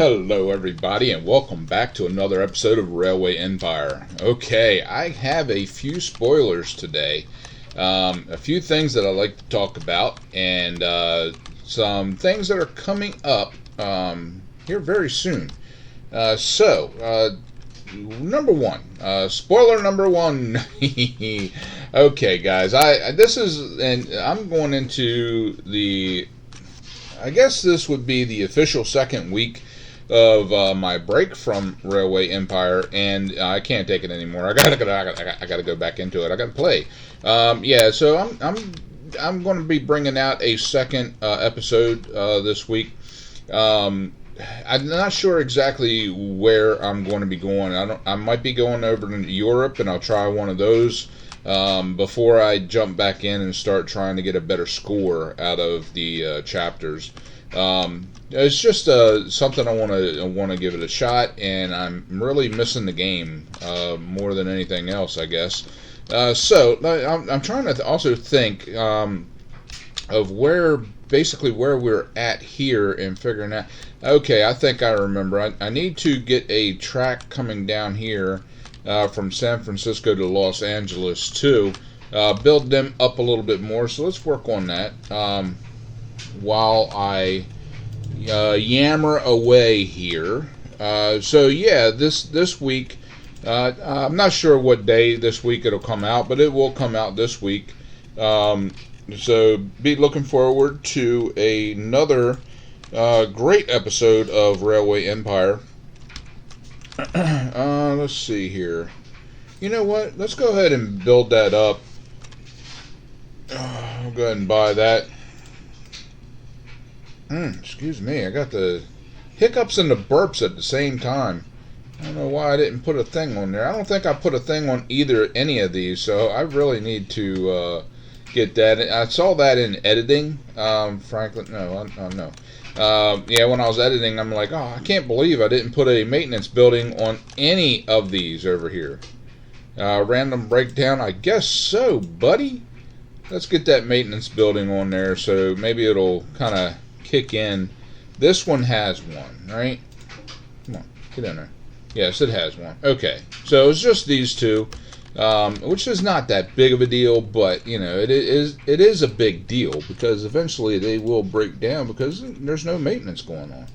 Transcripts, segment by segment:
Hello everybody and welcome back to another episode of Railway Empire. Okay, I have a few spoilers today. A few things that I'd like to talk about and some things that are coming up here very soon. Number one, spoiler number one. Okay, guys, I'm going into I guess this would be the official second week of my break from Railway Empire, and I can't take it anymore. I gotta go back into it. I gotta play. So I'm going to be bringing out a second episode this week. I'm not sure exactly where I'm going to be going. I might be going over to Europe, and I'll try one of those before I jump back in and start trying to get a better score out of the chapters. It's just something I want to give it a shot, and I'm really missing the game more than anything else, I guess. So I'm trying to also think of where we're at here and figuring out. Okay, I think I remember. I need to get a track coming down here from San Francisco to Los Angeles too. Build them up a little bit more. So let's work on that while I yammer away here. This week, I'm not sure what day this week it'll come out, but it will come out this week. So be looking forward to another great episode of Railway Empire. Let's see here. You know what? Let's go ahead and build that up. I'll go ahead and buy that. Excuse me. I got the hiccups and the burps at the same time. I don't know why I didn't put a thing on there. I don't think I put a thing on any of these, so I really need to get that. I saw that in editing. Franklin, no. When I was editing, I'm like, oh, I can't believe I didn't put a maintenance building on any of these over here. Random breakdown, I guess so, buddy. Let's get that maintenance building on there, so maybe it'll kind of kick in. This one has one, right? Come on, get in there. Yes, it has one. Okay, so it's just these two. Which is not that big of a deal, but it is a big deal because eventually they will break down because there's no maintenance going on.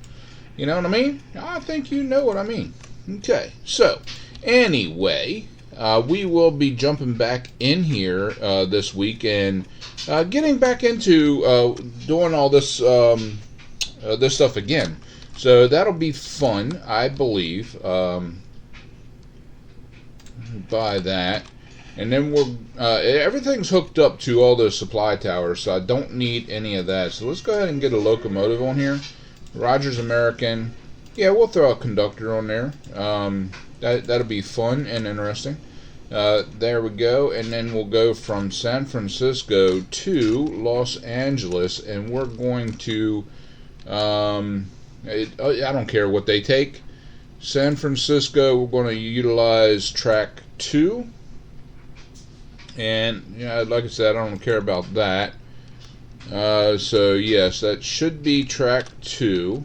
You know what I mean? I think you know what I mean. Okay, so anyway, we will be jumping back in here this week and getting back into doing all this this stuff again. So that'll be fun, I believe. Buy that, and then everything's hooked up to all those supply towers, so I don't need any of that. So let's go ahead and get a locomotive on here. Rogers American. Yeah, we'll throw a conductor on there. That'll be fun and interesting. There we go, and then we'll go from San Francisco to Los Angeles, and we're going to I don't care what they take. San Francisco, we're going to utilize track 2. And, like I said, I don't care about that. So, yes, that should be track 2.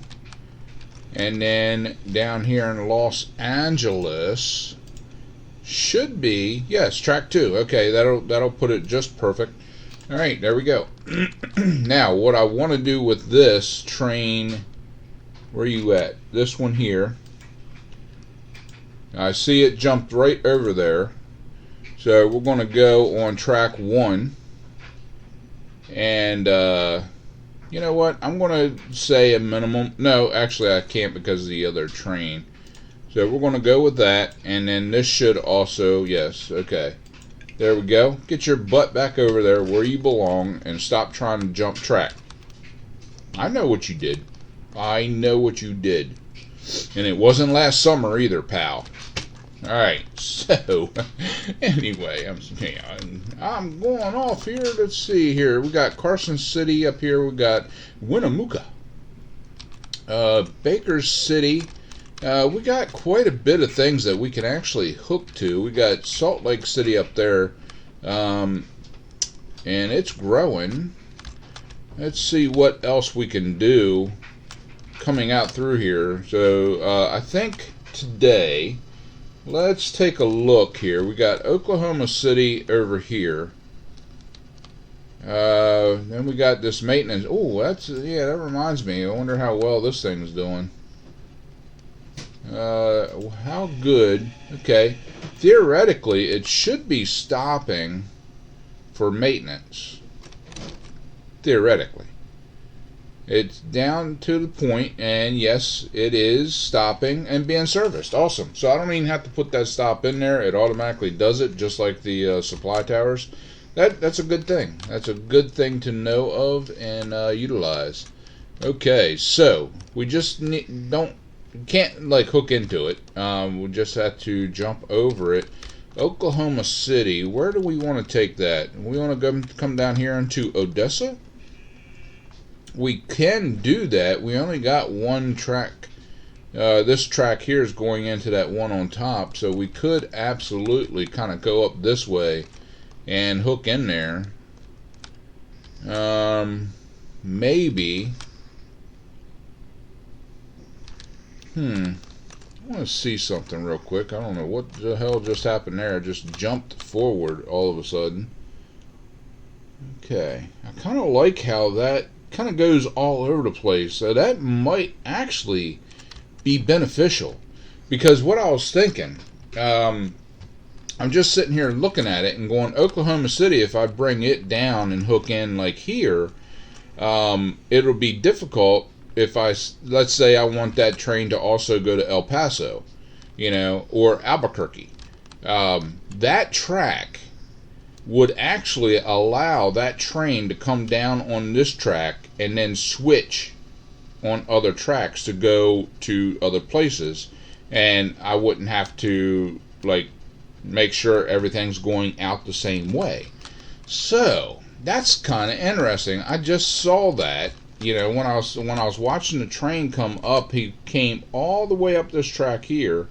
And then down here in Los Angeles should be, yes, track 2. Okay, that'll put it just perfect. All right, there we go. Now, what I want to do with this train, where are you at? This one here. I see it jumped right over there. So we're going to go on track 1. And, you know what? I'm going to say a minimum. No, actually I can't because of the other train. So we're going to go with that. And then this should also, yes, okay. There we go. Get your butt back over there where you belong and stop trying to jump track. I know what you did. I know what you did. And it wasn't last summer either, pal. Alright, so, anyway, I'm going off here. Let's see here. We got Carson City up here. We got Winnemucca. Baker City. We got quite a bit of things that we can actually hook to. We got Salt Lake City up there. And it's growing. Let's see what else we can do. coming out through here. So I think today, let's take a look here. We got Oklahoma City over here. Then we got this maintenance. Oh, that reminds me. I wonder how well this thing's doing. How good? Okay, theoretically, it should be stopping for maintenance. Theoretically, it's down to the point, and yes, it is stopping and being serviced. Awesome. So I don't even have to put that stop in there. It automatically does it, just like the supply towers. That's a good thing. That's a good thing to know of and utilize. Okay, so we just can't like hook into it. We just have to jump over it. Oklahoma City. Where do we want to take that? We want to come down here into Odessa. We can do that. We only got one track. This track here is going into that one on top, so we could absolutely kind of go up this way and hook in there. Maybe. I want to see something real quick. I don't know what the hell just happened there. I just jumped forward all of a sudden. Okay. I kind of like how that kind of goes all over the place. So that might actually be beneficial. Because what I was thinking, I'm just sitting here looking at it and going, Oklahoma City, if I bring it down and hook in like here, it'll be difficult if let's say I want that train to also go to El Paso, or Albuquerque. That track would actually allow that train to come down on this track and then switch on other tracks to go to other places, and I wouldn't have to make sure everything's going out the same way. So that's kind of interesting. I just saw that, when I was watching the train come up. He came all the way up this track here,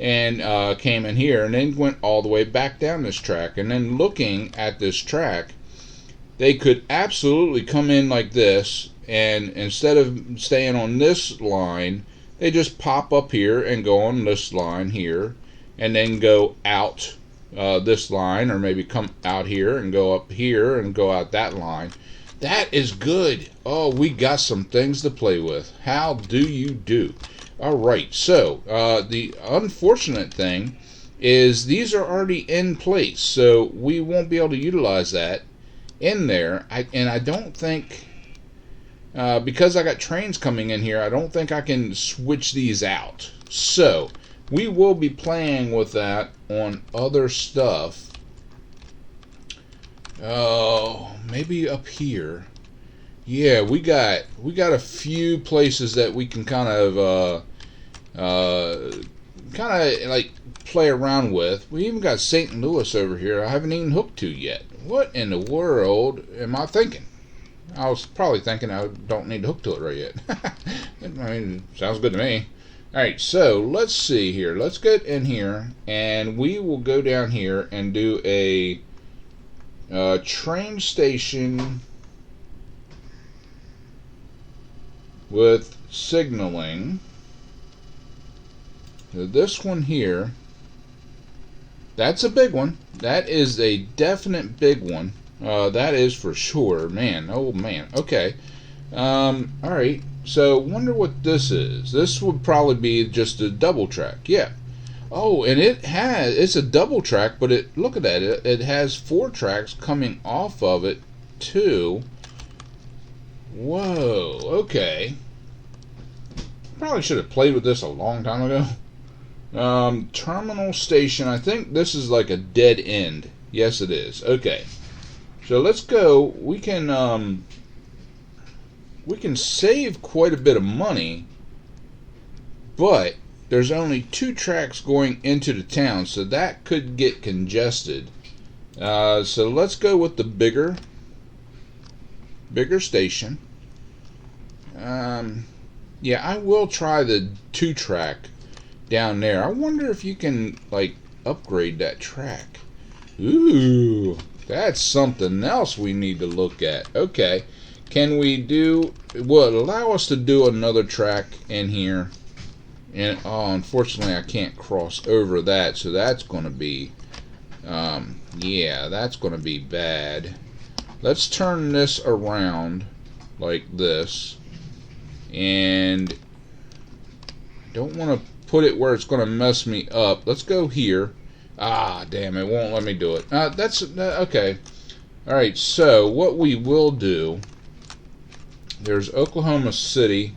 and came in here, and then went all the way back down this track. And then looking at this track, they could absolutely come in like this, and instead of staying on this line, they just pop up here and go on this line here, and then go out this line, or maybe come out here and go up here and go out that line. That is good. Oh, we got some things to play with. How do you do? All right, so the unfortunate thing is these are already in place, so we won't be able to utilize that in there. And I don't think, because I got trains coming in here, I don't think I can switch these out. So we will be playing with that on other stuff. Oh, maybe up here. Yeah, we got a few places that we can kind of play around with. We even got St. Louis over here. I haven't even hooked to yet. What in the world am I thinking? I was probably thinking I don't need to hook to it right yet. I mean, sounds good to me. Alright, so let's see here. Let's get in here, and we will go down here and do a train station with signaling. So this one here, that's a big one. That is a definite big one. That is for sure. Man, oh man. Okay. Alright. So, wonder what this is. This would probably be just a double track. Yeah. Oh, and it's a double track, but look at that. It has 4 tracks coming off of it, too. Whoa. Okay. Probably should have played with this a long time ago. Terminal station. I think this is like a dead end. Yes, it is. Okay. So, let's go. We can save quite a bit of money, but there's only 2 tracks going into the town, so that could get congested. So let's go with the bigger station. Yeah, I will try the 2 track down there. I wonder if you can upgrade that track. Ooh, that's something else we need to look at. Okay. Can we do, will it allow us to do another track in here? And oh, unfortunately I can't cross over that, so that's going to be, yeah, that's going to be bad. Let's turn this around like this, and don't want to put it where it's going to mess me up. Let's go here. Ah, damn, it won't let me do it. That's okay. Alright, so what we will do, there's Oklahoma City.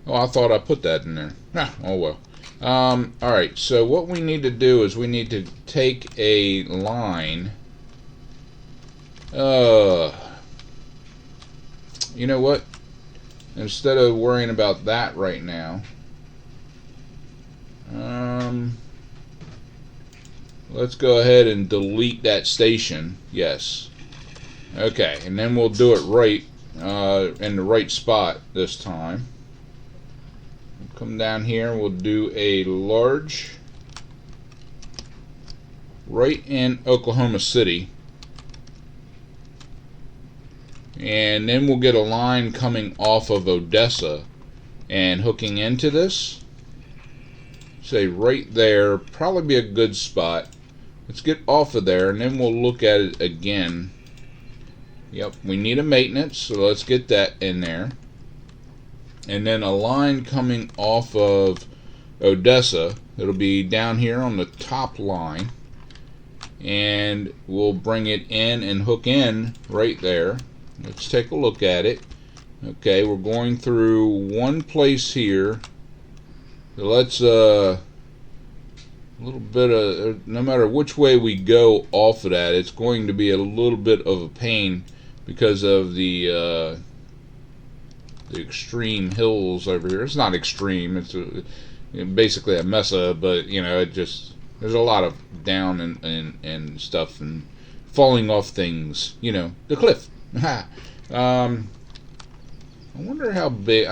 Oh, I thought I put that in there. Oh well. Alright, so what we need to do is we need to take a line. You know what? Instead of worrying about that right now, let's go ahead and delete that station. Yes. Okay, and then we'll do it right in the right spot this time. We'll come down here and we'll do a large right in Oklahoma City. And then we'll get a line coming off of Odessa and hooking into this. Say right there, probably be a good spot. Let's get off of there and then we'll look at it again. Yep, we need a maintenance, so let's get that in there. And then a line coming off of Odessa. It'll be down here on the top line. And we'll bring it in and hook in right there. Let's take a look at it. Okay, we're going through one place here. So let's a little bit of, no matter which way we go off of that, it's going to be a little bit of a pain because of the extreme hills over here. It's not extreme, it's basically a mesa, but you know, it just, there's a lot of down and stuff and falling off things, you know, the cliff. I wonder how big.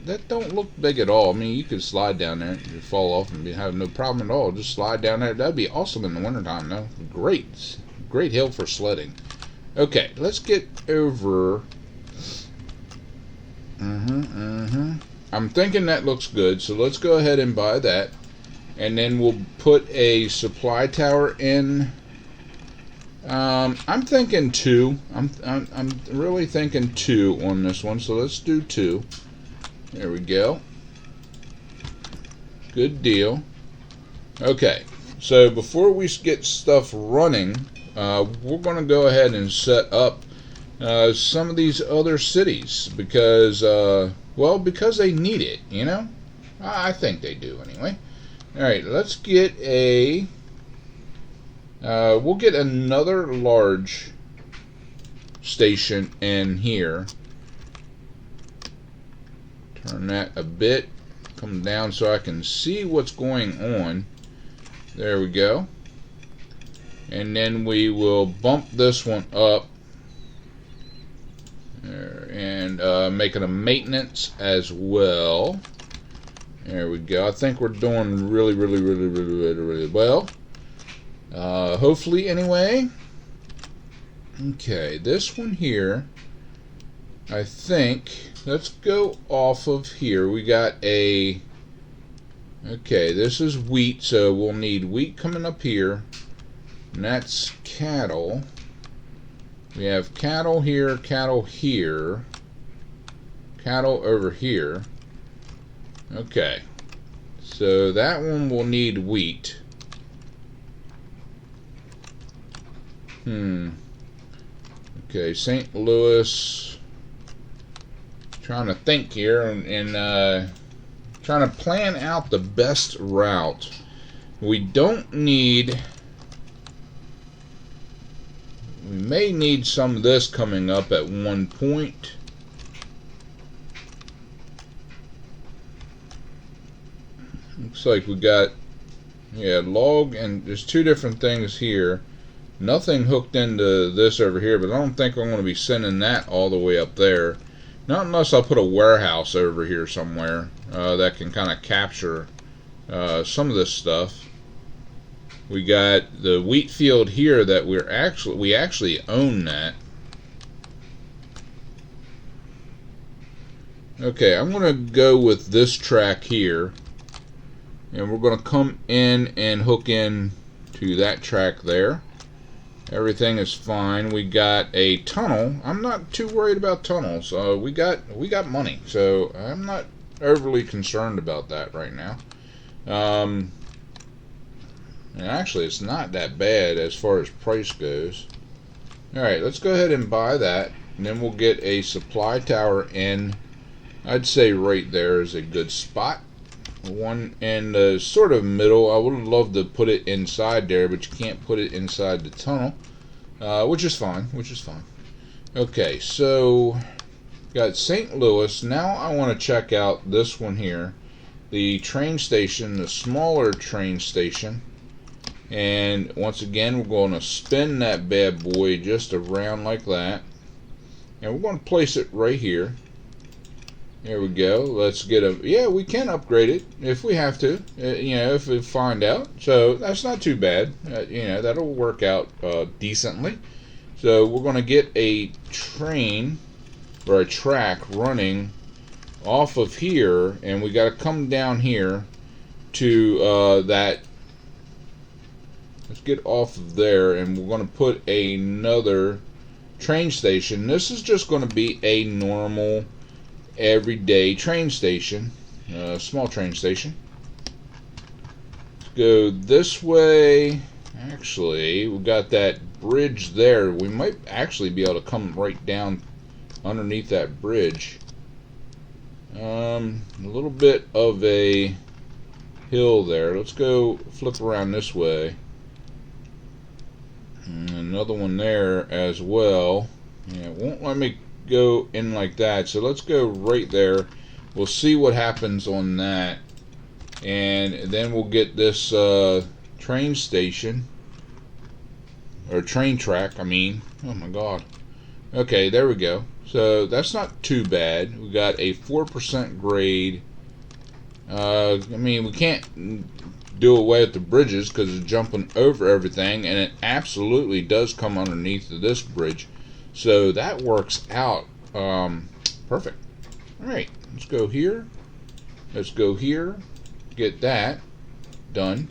That don't look big at all. I mean, you could slide down there and fall off and have no problem at all. Just slide down there. That'd be awesome in the wintertime, though. Great hill for sledding. Okay, let's get over. I'm thinking that looks good, so let's go ahead and buy that, and then we'll put a supply tower in. I'm thinking 2. I'm really thinking 2 on this one, so let's do 2. There we go. Good deal. Okay, so before we get stuff running, we're going to go ahead and set up some of these other cities because, well, because they need it, you know? I think they do anyway. Alright, let's get a... we'll get another large station in here. Turn that a bit. Come down so I can see what's going on. There we go. And then we will bump this one up. There, and make it a maintenance as well. There we go. I think we're doing really well. Hopefully, anyway. Okay, this one here, I think, let's go off of here. We got a, okay, this is wheat, so we'll need wheat coming up here, and that's cattle. We have cattle here, cattle over here. Okay, so that one will need wheat. Okay, St. Louis. Trying to think here and trying to plan out the best route. We don't need. We may need some of this coming up at one point. Looks like we got, yeah, log, and there's 2 different things here. Nothing hooked into this over here, but I don't think I'm going to be sending that all the way up there. Not unless I put a warehouse over here somewhere that can kind of capture some of this stuff. We got the wheat field here that we actually own that. Okay, I'm going to go with this track here, and we're going to come in and hook in to that track there. Everything is fine. We got a tunnel. I'm not too worried about tunnels. We got money, so I'm not overly concerned about that right now. And actually, it's not that bad as far as price goes. All right, let's go ahead and buy that, and then we'll get a supply tower in. I'd say right there is a good spot. One in the sort of middle. I would love to put it inside there, but you can't put it inside the tunnel, which is fine. Okay, so got St. Louis. Now I want to check out this one here, the train station, the smaller train station. And once again, we're going to spin that bad boy just around like that, and we're going to place it right here. There we go. Let's get a... Yeah, we can upgrade it if we have to, if we find out. So that's not too bad. That'll work out decently. So we're going to get a train or a track running off of here, and we got to come down here to that. Let's get off of there, and we're going to put another train station. This is just going to be a normal everyday train station, small train station. Let's go this way. Actually, we got that bridge there. We might actually be able to come right down underneath that bridge. A little bit of a hill there. Let's go flip around this way. And another one there as well. Yeah, it won't let me go in like that, so let's go right there. We'll see what happens on that, and then we'll get this train station or train track, I mean. Oh my god. Okay, there we go. So that's not too bad. We got a 4% grade. I mean, we can't do away with the bridges because it's jumping over everything, and it absolutely does come underneath of this bridge. So that works out perfect. Alright, let's go here. Let's go here. Get that done.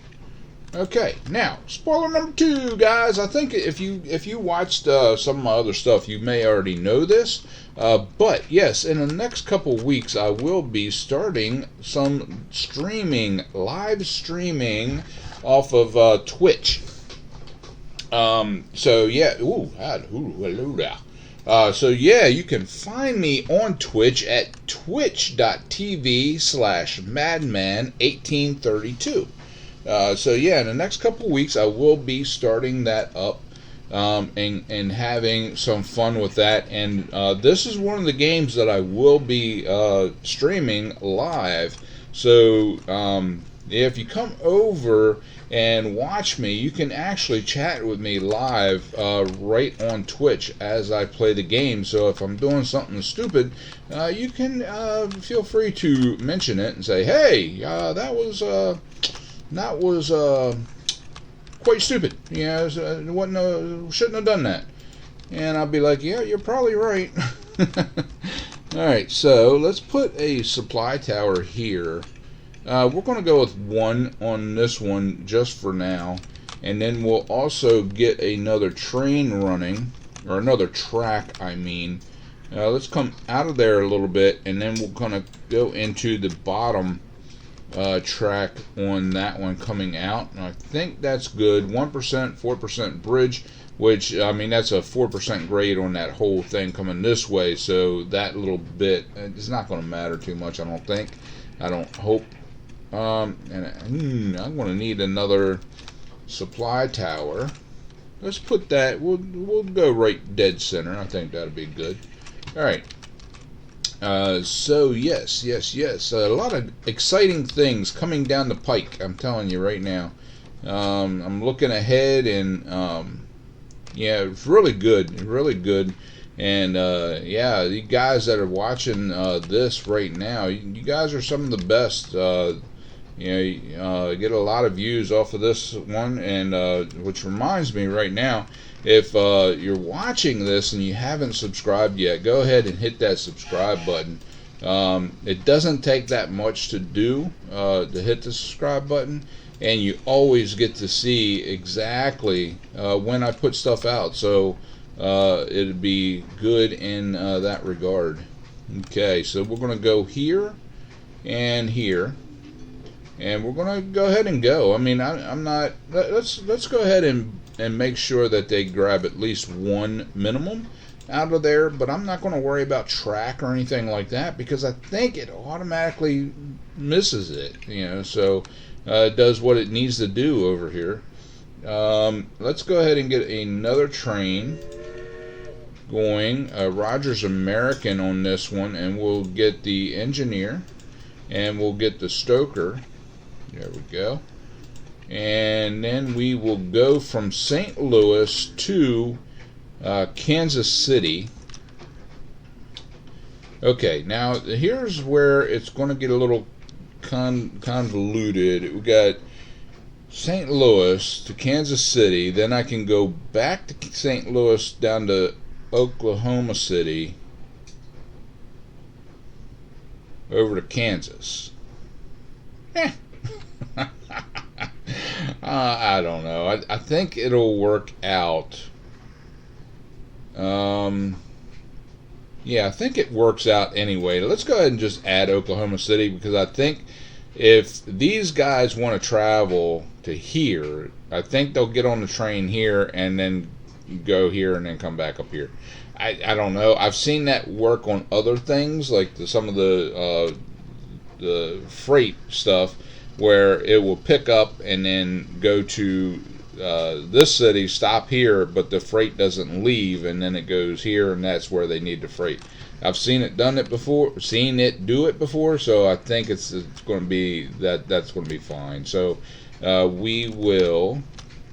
Okay, now, spoiler number 2, guys. I think if you watched some of my other stuff, you may already know this. But, yes, in the next couple weeks, I will be starting some live streaming off of Twitch. So yeah, so yeah, you can find me on Twitch at twitch.tv/madman1832. So yeah, in the next couple weeks, I will be starting that up, and having some fun with that. And this is one of the games that I will be streaming live. So if you come over and watch me, you can actually chat with me live right on Twitch as I play the game. So if I'm doing something stupid, you can feel free to mention it and say, hey, that was quite stupid. Shouldn't have done that. And I'll be like, yeah, you're probably right. Alright, so let's put a supply tower here. We're going to go with one on this one just for now, and then we'll also get another train running, or another track, I mean. Let's come out of there a little bit, and then we're going to go into the bottom track on that one coming out. And I think that's good. 1%, 4% bridge, which, I mean, that's a 4% grade on that whole thing coming this way, so that little bit, it's not going to matter too much, I don't think. I don't hope. And I'm going to need another supply tower. Let's put that, we'll go right dead center. I think that'll be good. Alright. So yes. A lot of exciting things coming down the pike, I'm telling you right now. I'm looking ahead, and yeah, it's really good. And yeah, you guys that are watching this right now, you guys are some of the best. Get a lot of views off of this one, and which reminds me right now, if you're watching this and you haven't subscribed yet, go ahead and hit that subscribe button. It doesn't take that much to do, to hit the subscribe button, and you always get to see exactly when I put stuff out. So it'd be good in that regard. Okay, so we're going to go here and here, and we're going to go ahead and go. I mean, I'm not. Let's go ahead and make sure that they grab at least one minimum out of there, but I'm not going to worry about track or anything like that because I think it automatically misses it, so it does what it needs to do over here. Let's go ahead and get another train going, Rogers American on this one, and we'll get the engineer and we'll get the stoker. There we go. And then we will go from St. Louis to Kansas City. Okay, now here's where it's going to get a little convoluted. We got St. Louis to Kansas City, then I can go back to St. Louis down to Oklahoma City over to Kansas. I don't know. I think it'll work out. Yeah, I think it works out anyway. Let's go ahead and just add Oklahoma City because I think if these guys want to travel to here, I think they'll get on the train here and then go here and then come back up here. I don't know. I've seen that work on other things like some of the freight stuff where it will pick up and then go to this city, stop here, but the freight doesn't leave, and then it goes here, and that's where they need the freight. I've seen it do it before, so I think it's going to be that's going to be fine. So we will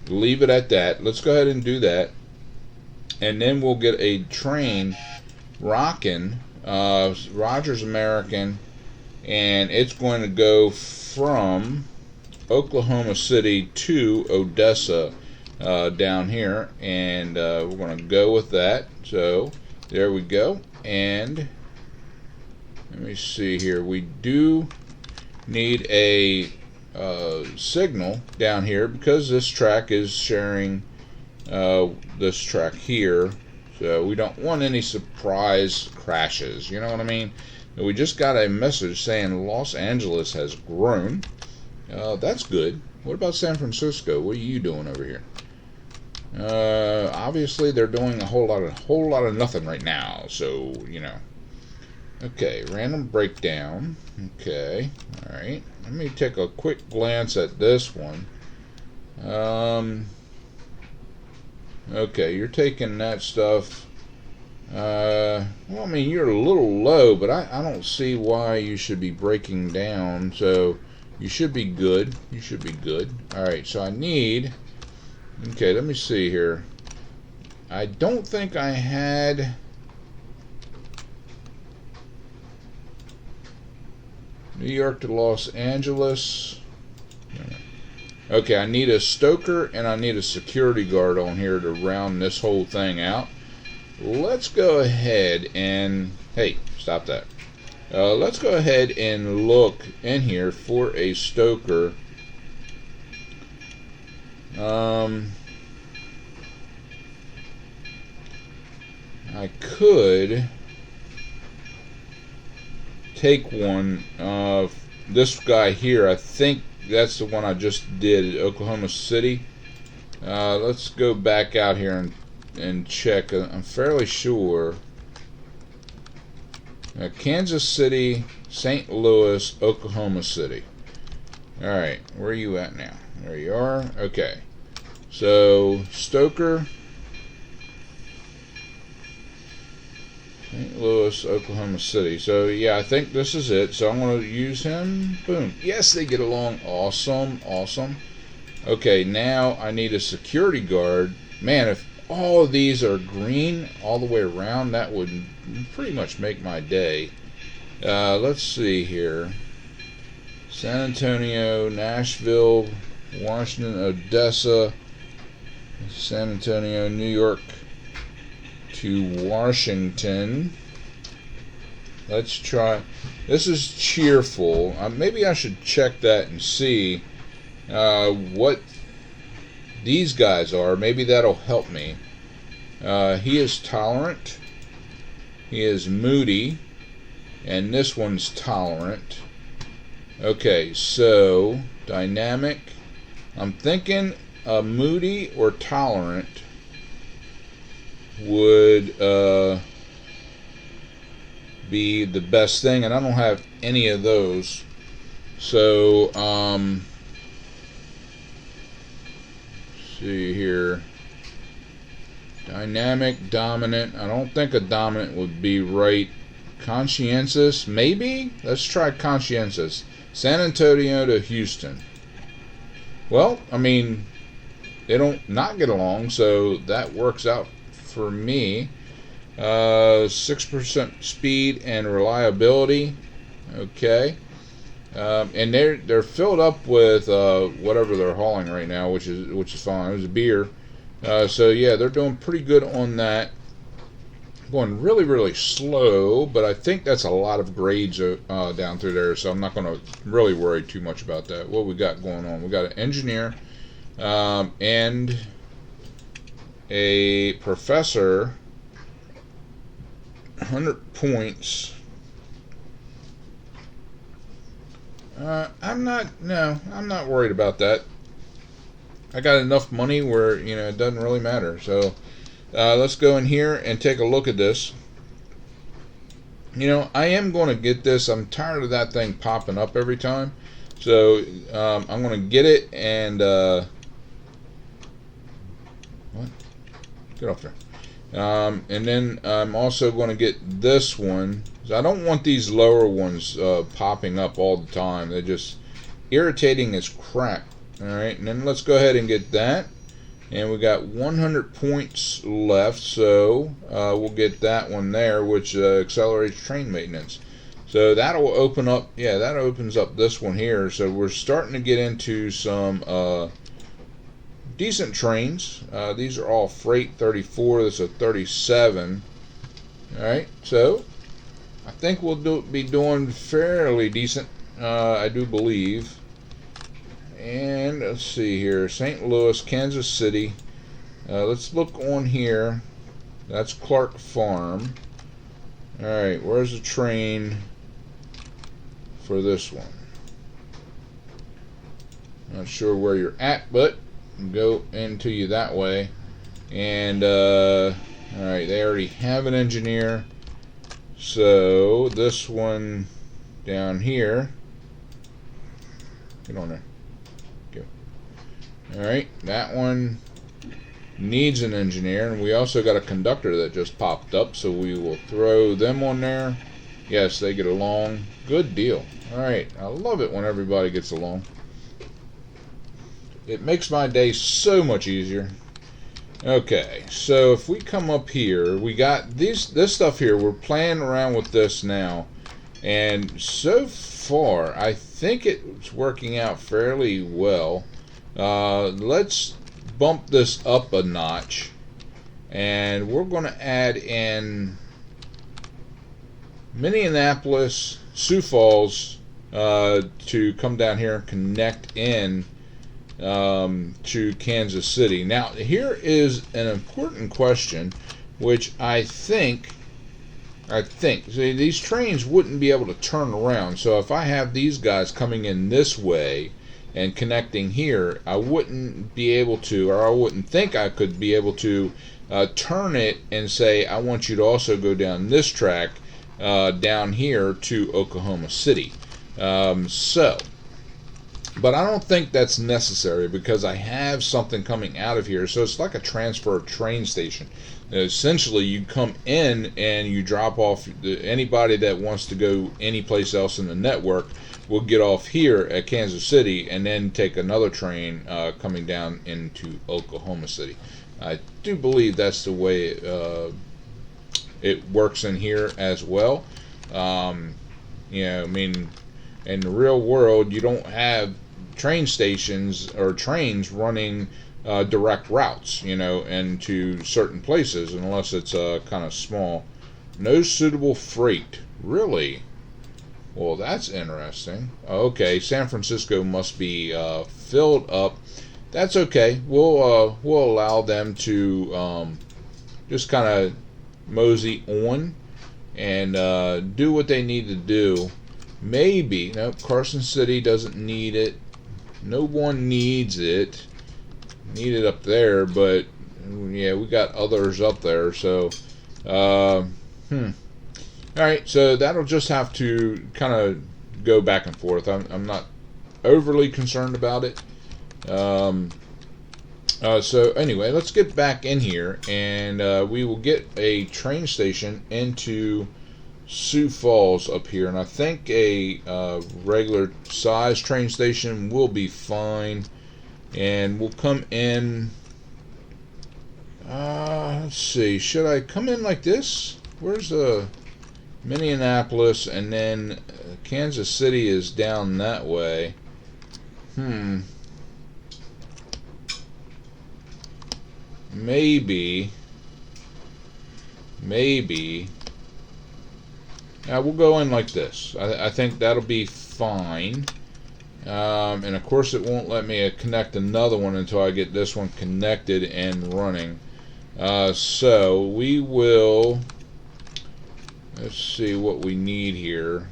leave it at that. Let's go ahead and do that, and then we'll get a train rocking, Rogers American, and it's going to go from Oklahoma City to Odessa down here, and we're going to go with that. So there we go. And let me see here. We do need a signal down here because this track is sharing this track here, so we don't want any surprise crashes. You know what I mean? We just got a message saying Los Angeles has grown. That's good. What about San Francisco? What are you doing over here? Obviously they're doing a whole lot of nothing right now. So Okay, random breakdown. Okay, all right. Let me take a quick glance at this one. Okay, you're taking that stuff. Well, I mean, you're a little low, but I don't see why you should be breaking down. So you should be good. You should be good. All right, so I need... Okay, let me see here. I don't think I had... New York to Los Angeles. Okay, I need a stoker and I need a security guard on here to round this whole thing out. Let's go ahead and... Hey, stop that. Let's go ahead and look in here for a stoker. I could take one. This guy here, I think that's the one I just did at Oklahoma City. Let's go back out here and check. I'm fairly sure. Kansas City, St. Louis, Oklahoma City. Alright, where are you at now? There you are. Okay. So, stoker, St. Louis, Oklahoma City. So, yeah, I think this is it. So, I'm going to use him. Boom. Yes, they get along. Awesome. Awesome. Okay, now I need a security guard. Man, if all of these are green all the way around, that would pretty much make my day. Let's see here. San Antonio, Nashville, Washington, Odessa, San Antonio, New York to Washington. Let's try. This is cheerful. Maybe I should check that and see what these guys are. Maybe that'll help me. He is tolerant. He is moody. And this one's tolerant. Okay, so dynamic. I'm thinking moody or tolerant would be the best thing, and I don't have any of those. So see here. Dynamic, dominant. I don't think a dominant would be right. Conscientious, maybe? Let's try conscientious. San Antonio to Houston. Well, I mean, they don't not get along, so that works out for me. 6% speed and reliability. Okay. And they're filled up with whatever they're hauling right now, which is fine. It was a beer. So yeah, they're doing pretty good on that. Going really, really slow, but I think that's a lot of grades down through there, so I'm not going to really worry too much about that. What we got going on? We got an engineer and a professor. 100 points. I'm not worried about that. I got enough money where, it doesn't really matter. So let's go in here and take a look at this. I am going to get this. I'm tired of that thing popping up every time. So I'm going to get it and what? Get off there. And then I'm also going to get this one. I don't want these lower ones popping up all the time. They're just irritating as crap. Alright, and then let's go ahead and get that. And we got 100 points left, so we'll get that one there, which accelerates train maintenance. So that'll open up, that opens up this one here. So we're starting to get into some decent trains. These are all freight 34. This is a 37. Alright, so I think we'll be doing fairly decent, I do believe. And let's see here, St. Louis, Kansas City. Let's look on here. That's Clark Farm. Alright, where's the train for this one? Not sure where you're at, but go into you that way. And alright, they already have an engineer. So this one down here, get on there. Go. Alright, that one needs an engineer, and we also got a conductor that just popped up, so we will throw them on there. Yes, they get along. Good deal. Alright, I love it when everybody gets along. It makes my day so much easier. Okay, so if we come up here, we got this stuff here. We're playing around with this now, and so far I think it's working out fairly well. Let's bump this up a notch, and we're going to add in Minneapolis, Sioux Falls to come down here and connect in to Kansas City. Now, here is an important question, which I think, see, these trains wouldn't be able to turn around. So if I have these guys coming in this way and connecting here, I wouldn't be able to, or I wouldn't think I could be able to turn it and say, I want you to also go down this track down here to Oklahoma City. But I don't think that's necessary because I have something coming out of here. So it's like a transfer train station. Essentially, you come in and you drop off anybody that wants to go any place else in the network will get off here at Kansas City and then take another train coming down into Oklahoma City. I do believe that's the way it works in here as well. I mean, in the real world, you don't have train stations or trains running direct routes, into certain places unless it's kind of small. No suitable freight. Really? Well, that's interesting. Okay, San Francisco must be filled up. That's okay. We'll allow them to just kind of mosey on and do what they need to do. Maybe nope. Carson City doesn't need it. No one needs it. Need it up there, but yeah, we got others up there. So, All right, so that'll just have to kind of go back and forth. I'm not overly concerned about it. So anyway, let's get back in here, and we will get a train station into Sioux Falls up here, and I think a regular size train station will be fine, and we'll come in. Let's see, should I come in like this? Where's the Minneapolis, and then Kansas City is down that way. Maybe. We'll go in like this. I think that'll be fine. And of course it won't let me connect another one until I get this one connected and running. So we will... Let's see what we need here.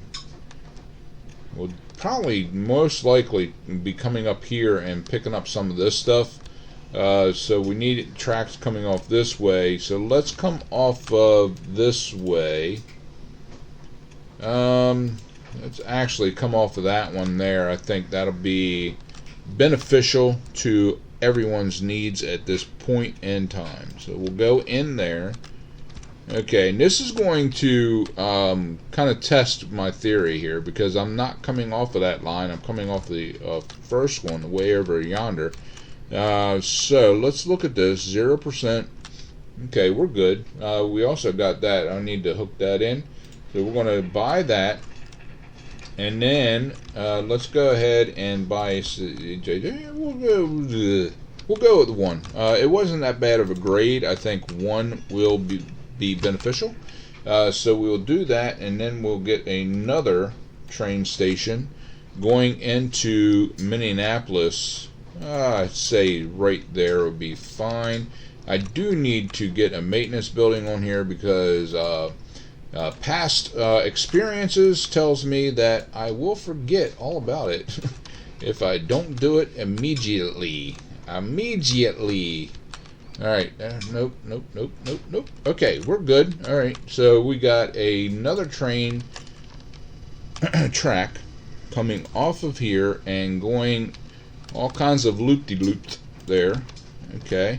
We'll probably most likely be coming up here and picking up some of this stuff. So we need tracks coming off this way. So let's come off of this way. Let's actually come off of that one there. I think that'll be beneficial to everyone's needs at this point in time. So we'll go in there. Okay, and this is going to kind of test my theory here, because I'm not coming off of that line. I'm coming off the first one, way over yonder. So let's look at this. 0%. Okay, we're good. We also got that. I need to hook that in. So we're going to buy that. And then let's go ahead and buy... We'll go with 1. It wasn't that bad of a grade. I think 1 will be beneficial. So we'll do that, and then we'll get another train station going into Minneapolis. I'd say right there would be fine. I do need to get a maintenance building on here, because past experiences tells me that I will forget all about it if I don't do it immediately. Alright, nope. Okay, we're good. Alright, so we got another train track coming off of here and going all kinds of loop-de-loops there. Okay,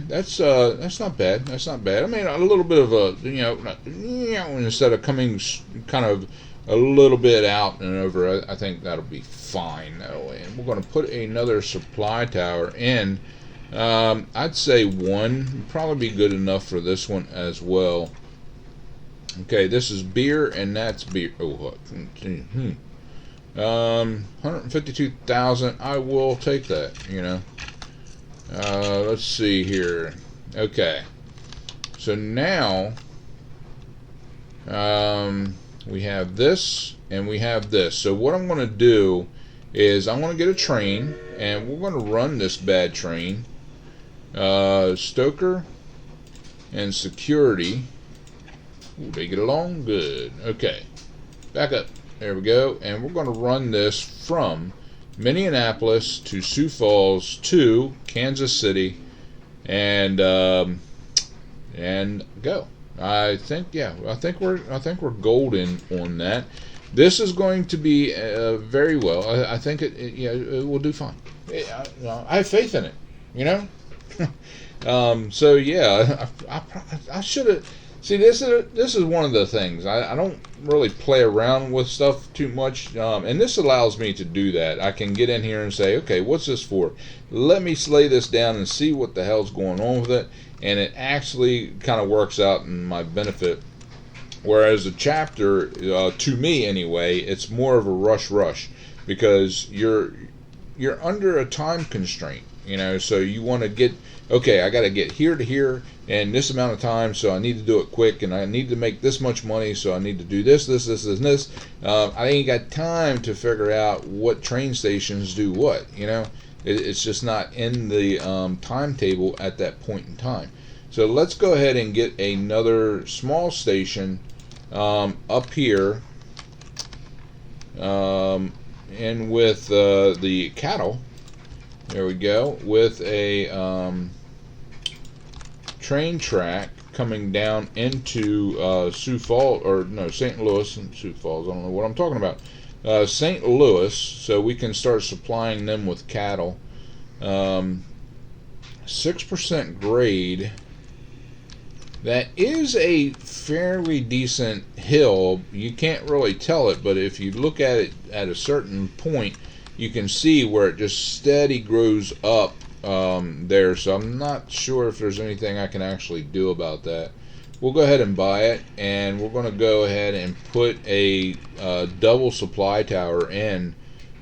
that's not bad. I mean, a little bit of a, instead of coming kind of a little bit out and over, I think that'll be fine that way. And we're going to put another supply tower in. I'd say 1 would probably be good enough for this one as well. Okay, this is beer, and that's beer. Oh, what? 152,000. I will take that. Let's see here. Okay, so now we have this and we have this. So what I'm going to do is I'm going to get a train, and we're going to run this bad train. Stoker and security. Ooh, they get along good. Okay, back up. There we go. And we're going to run this from Minneapolis to Sioux Falls to Kansas City, and go. I think we're golden on that. This is going to be very well. I think it will do fine. I have faith in it. So yeah, I should have. See, this is one of the things. I don't really play around with stuff too much, and this allows me to do that. I can get in here and say, okay, what's this for? Let me lay this down and see what the hell's going on with it, and it actually kind of works out in my benefit. Whereas a chapter, to me anyway, it's more of a rush, because you're under a time constraint. You know, so you want to get, okay, I got to get here to here in this amount of time, so I need to do it quick, and I need to make this much money, so I need to do this, this, this, this, and this. I ain't got time to figure out what train stations do what. You know, it's just not in the timetable at that point in time. So let's go ahead and get another small station up here, and with the cattle. There we go, with a train track coming down into Sioux Falls, or no, St. Louis and Sioux Falls. I don't know what I'm talking about. St. Louis, so we can start supplying them with cattle. 6% grade. That is a fairly decent hill. You can't really tell it, but if you look at it at a certain point, you can see where it just steady grows up there. So I'm not sure if there's anything I can actually do about that. We'll go ahead and buy it, and we're going to go ahead and put a double supply tower in.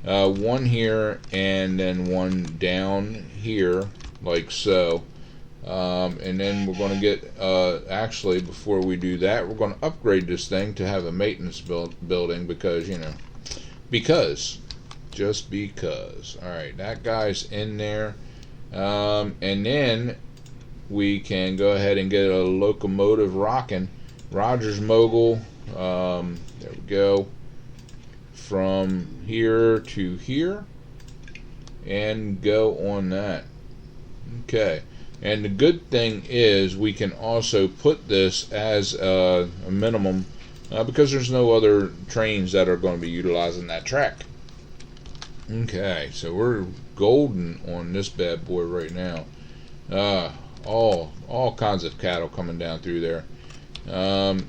One here and then one down here, like so. And then we're going to get, actually, before we do that, we're going to upgrade this thing to have a maintenance building because, you know, just because. Alright, that guy's in there. And then we can go ahead and get a locomotive rocking. Rogers Mogul, there we go, from here to here, and go on that. Okay. And the good thing is we can also put this as a minimum because there's no other trains that are going to be utilizing that track. Okay, so we're golden on this bad boy right now. All kinds of cattle coming down through there.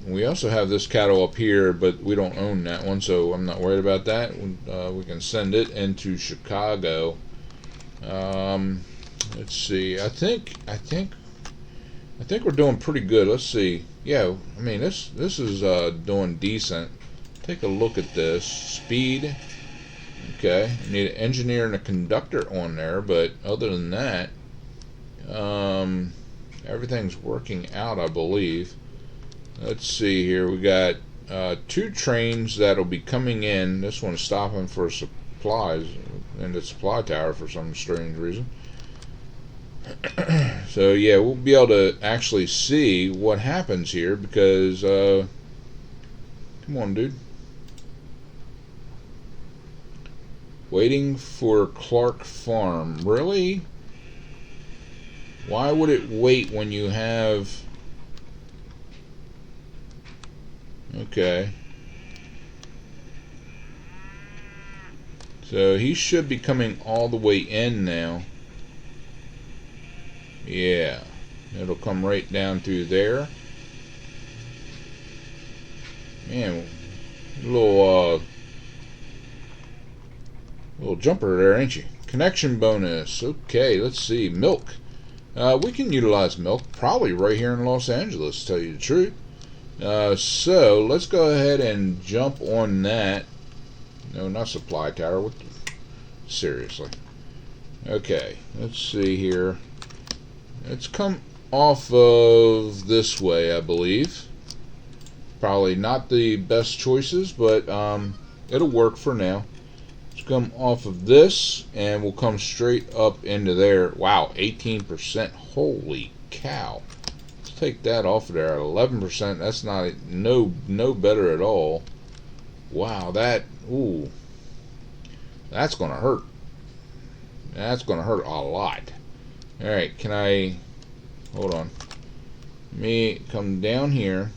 We also have this cattle up here, but we don't own that one, so I'm not worried about that. We can send it into Chicago. Let's see. I think we're doing pretty good. Let's see. Yeah, I mean this is doing decent. Take a look at this speed. Okay, need an engineer and a conductor on there, but other than that, everything's working out, I believe. Let's see here. We got 2 trains that'll be coming in. This one's stopping for supplies in the supply tower for some strange reason. So yeah, we'll be able to actually see what happens here because come on, dude. Waiting for Clark Farm. Really? Why would it wait when you have... Okay. So he should be coming all the way in now. Yeah, it'll come right down through there. Man, little jumper there, ain't you? Connection bonus. Okay, let's see. Milk. We can utilize milk probably right here in Los Angeles, to tell you the truth. So let's go ahead and jump on that. No, not supply tower. What the... Seriously. Okay, let's see here. It's come off of this way, I believe. Probably not the best choices, but it'll work for now. Let's come off of this, and we'll come straight up into there. Wow, 18%. Holy cow. Let's take that off of there at 11%. That's not no better at all. Wow, that, ooh. That's going to hurt. That's going to hurt a lot. Alright, can I... Hold on. Let me come down here.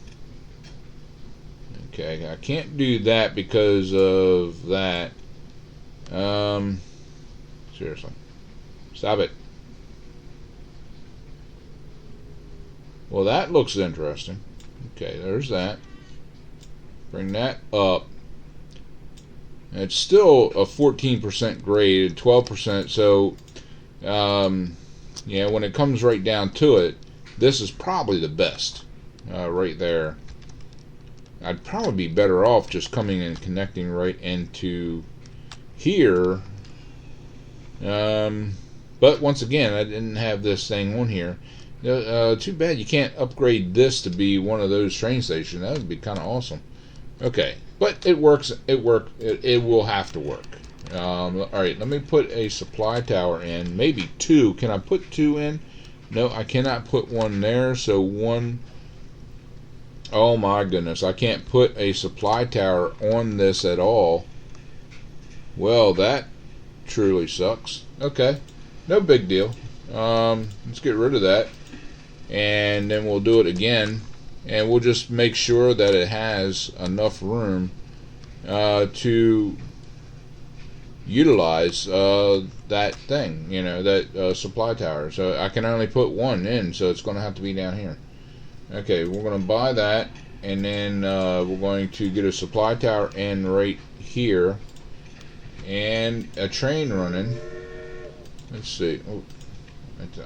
Okay, I can't do that because of that. Seriously. Stop it. Well, that looks interesting. Okay, there's that. Bring that up. It's still a 14% grade, 12%, so yeah, when it comes right down to it, this is probably the best right there. I'd probably be better off just coming and connecting right into here. But once again, I didn't have this thing on here. Too bad you can't upgrade this to be one of those train stations. That would be kind of awesome. Okay, but it works. It will have to work. All right, let me put a supply tower in. Maybe two. Can I put two in? No, I cannot put one there. So one. Oh my goodness, I can't put a supply tower on this at all. Well, that truly sucks. Okay, no big deal. Let's get rid of that, and then we'll do it again, and we'll just make sure that it has enough room to utilize that thing, that supply tower. So I can only put one in, so it's going to have to be down here. Okay, we're going to buy that, and then we're going to get a supply tower in right here, and a train running. Let's see.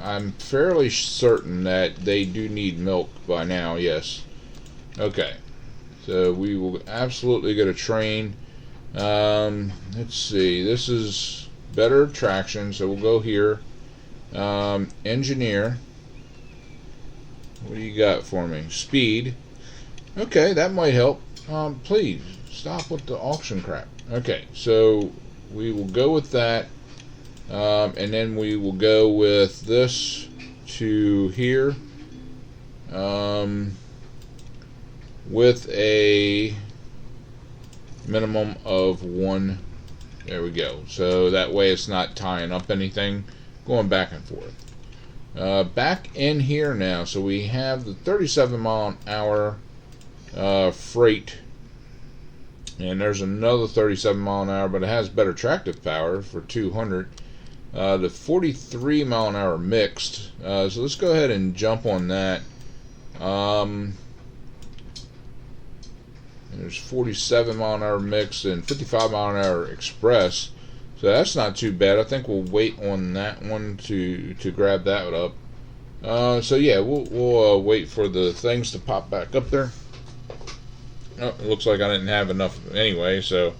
I'm fairly certain that they do need milk by now, yes. Okay, so we will absolutely get a train. Let's see, this is better traction, so we'll go here. Engineer. What do you got for me? Speed. Okay, that might help. Please, stop with the auction crap. Okay, so we will go with that. And then we will go with this to here. With a minimum of one. There we go. So that way it's not tying up anything, going back and forth. Back in here now, so we have the 37-mile-an-hour freight, and there's another 37-mile-an-hour, but it has better tractive power for 200. The 43-mile-an-hour mixed. So let's go ahead and jump on that. There's 47-mile-an-hour mixed and 55-mile-an-hour express. So that's not too bad. I think we'll wait on that one to grab that up. So yeah, we'll wait for the things to pop back up there. Oh, it looks like I didn't have enough anyway. So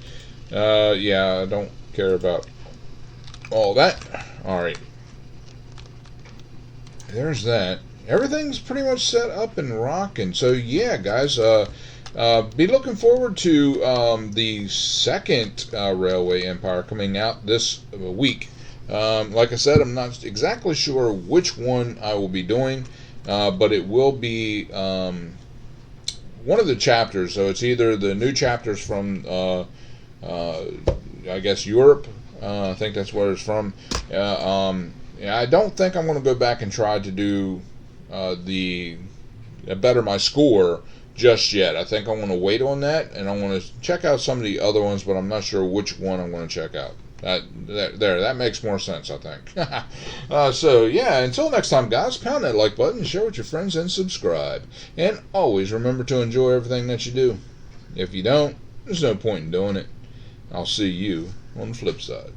yeah, I don't care about all that. All right. There's that. Everything's pretty much set up and rocking. So yeah, guys. Be looking forward to the second Railway Empire coming out this week. Like I said, I'm not exactly sure which one I will be doing, but it will be one of the chapters. So it's either the new chapters from, I guess, Europe. I think that's where it's from. I don't think I'm going to go back and try to do better my score just yet. I think I want to wait on that, and I want to check out some of the other ones, but I'm not sure which one I'm going to check out. That makes more sense, I think. So yeah, until next time, guys, pound that like button, share with your friends, and subscribe. And always remember to enjoy everything that you do. If you don't, there's no point in doing it. I'll see you on the flip side.